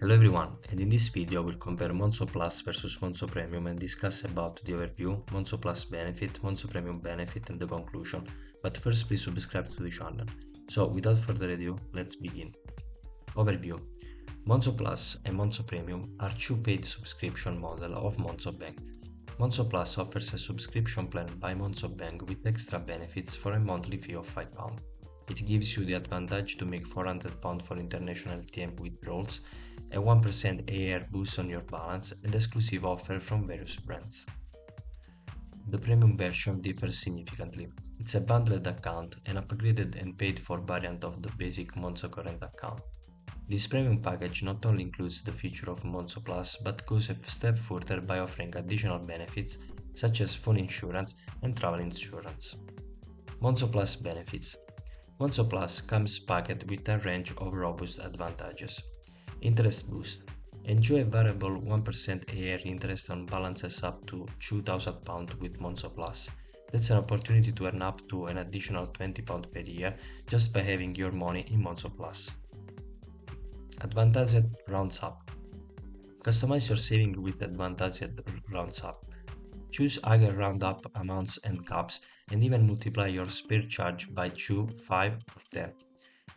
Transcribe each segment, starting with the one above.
Hello everyone, and in this video we'll compare Monzo Plus versus Monzo Premium and discuss about the overview, Monzo Plus benefit, Monzo Premium benefit and the conclusion. But first please subscribe to the channel. So without further ado, let's begin. Overview. Monzo Plus and Monzo Premium are two paid subscription models of Monzo Bank. Monzo Plus offers a subscription plan by Monzo Bank with extra benefits for a monthly fee of £5. It gives you the advantage to make £400 for international ATM withdrawals, a 1% AR boost on your balance, and exclusive offer from various brands. The premium version differs significantly. It's a bundled account, an upgraded and paid for variant of the basic Monzo current account. This premium package not only includes the feature of Monzo Plus but goes a step further by offering additional benefits such as phone insurance and travel insurance. Monzo Plus benefits. Monzo Plus comes packed with a range of robust advantages. Interest boost. Enjoy a variable 1% AR interest on balances up to £2,000 with Monzo Plus. That's an opportunity to earn up to an additional £20 per year just by having your money in Monzo Plus. Advantaged rounds up. Customize your saving with advantaged rounds up. Choose higher round-up amounts and caps, and even multiply your spare charge by 2, 5, or 10.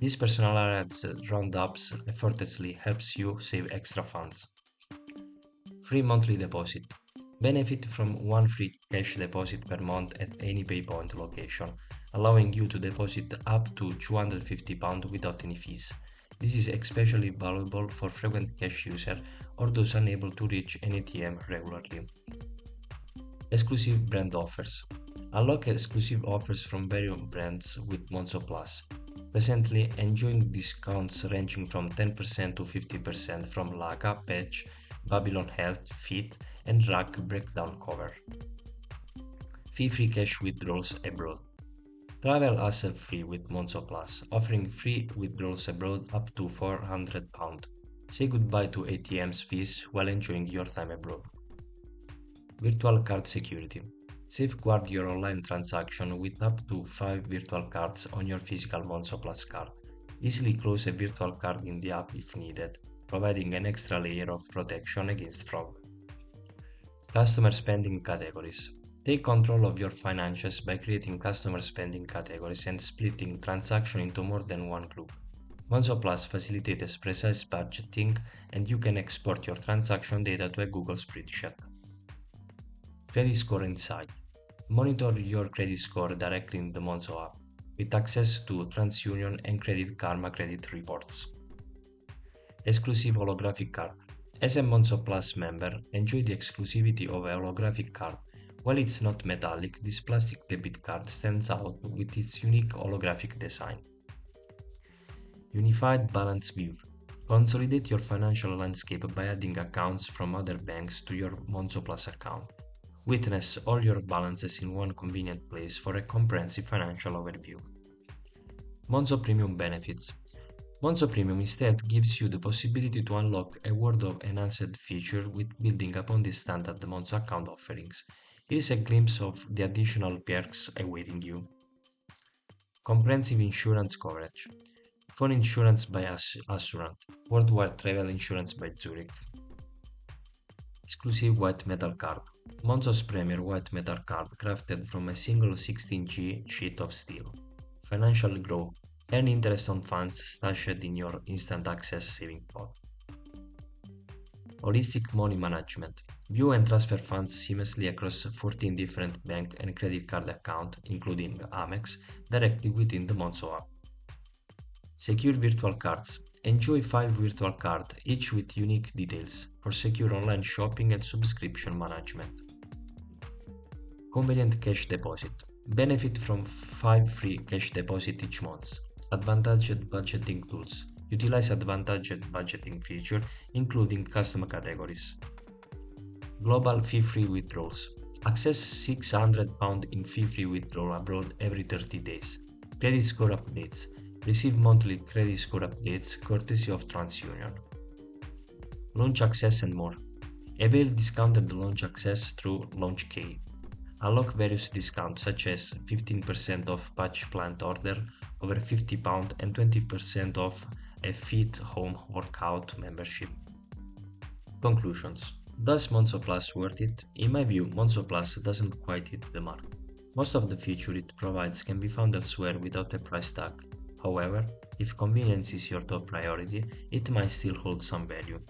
This personalized round-ups effortlessly helps you save extra funds. Free monthly deposit. Benefit from one free cash deposit per month at any PayPoint location, allowing you to deposit up to £250 without any fees. This is especially valuable for frequent cash users or those unable to reach an ATM regularly. Exclusive brand offers. Unlock exclusive offers from various brands with Monzo Plus. Presently enjoying discounts ranging from 10% to 50% from Laka, Patch, Babylon Health, Fit, and Rack Breakdown Cover. Fee-free cash withdrawals abroad. Travel hassle-free with Monzo Plus, offering free withdrawals abroad up to £400. Say goodbye to ATM's fees while enjoying your time abroad. Virtual card security. Safeguard your online transaction with up to 5 virtual cards on your physical Monzo Plus card. Easily close a virtual card in the app if needed, providing an extra layer of protection against fraud. Customer spending categories. Take control of your finances by creating customer spending categories and splitting transactions into more than one group. Monzo Plus facilitates precise budgeting, and you can export your transaction data to a Google spreadsheet. Credit Score Insight. Monitor your credit score directly in the Monzo app, with access to TransUnion and Credit Karma credit reports. Exclusive holographic card. As a Monzo Plus member, enjoy the exclusivity of a holographic card. While it's not metallic, this plastic debit card stands out with its unique holographic design. Unified Balance View. Consolidate your financial landscape by adding accounts from other banks to your Monzo Plus account. Witness all your balances in one convenient place for a comprehensive financial overview. Monzo Premium benefits. Monzo Premium instead gives you the possibility to unlock a world of enhanced features with building upon the standard Monzo account offerings. Here is a glimpse of the additional perks awaiting you. Comprehensive insurance coverage. Phone insurance by Assurant. Worldwide travel insurance by Zurich. Exclusive white metal card. Monzo's premier white metal card crafted from a single 16G sheet of steel. Financial growth. Earn interest on funds stashed in your instant access saving pot. Holistic money management. View and transfer funds seamlessly across 14 different bank and credit card accounts, including Amex, directly within the Monzo app. Secure virtual cards. Enjoy 5 virtual cards, each with unique details, for secure online shopping and subscription management. Convenient cash deposit. Benefit from 5 free cash deposit each month. Advantaged budgeting tools. Utilize advantaged budgeting feature, including custom categories. Global fee-free withdrawals. Access £600 in fee-free withdrawal abroad every 30 days. Credit score updates. Receive monthly credit score updates courtesy of TransUnion. Launch access and more. Avail discounted launch access through LaunchKey. Unlock various discounts such as 15% off patch plant order over £50 and 20% off a Fit Home Workout membership. Conclusions. Does Monzo Plus worth it? In my view, Monzo Plus doesn't quite hit the mark. Most of the features it provides can be found elsewhere without a price tag. However, if convenience is your top priority, it might still hold some value.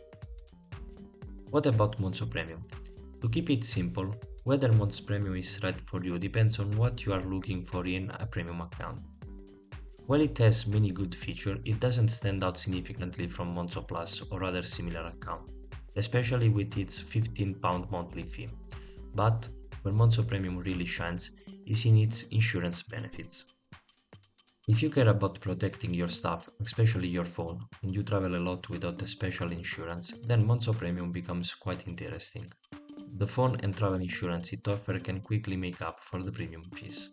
What about Monzo Premium? To keep it simple, whether Monzo Premium is right for you depends on what you are looking for in a premium account. While it has many good features, it doesn't stand out significantly from Monzo Plus or other similar accounts, especially with its £15 monthly fee. But where Monzo Premium really shines is in its insurance benefits. If you care about protecting your stuff, especially your phone, and you travel a lot without a special insurance, then Monzo Premium becomes quite interesting. The phone and travel insurance it offers can quickly make up for the premium fees.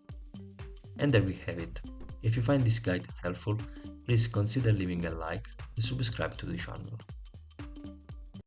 And there we have it. If you find this guide helpful, please consider leaving a like and subscribe to the channel.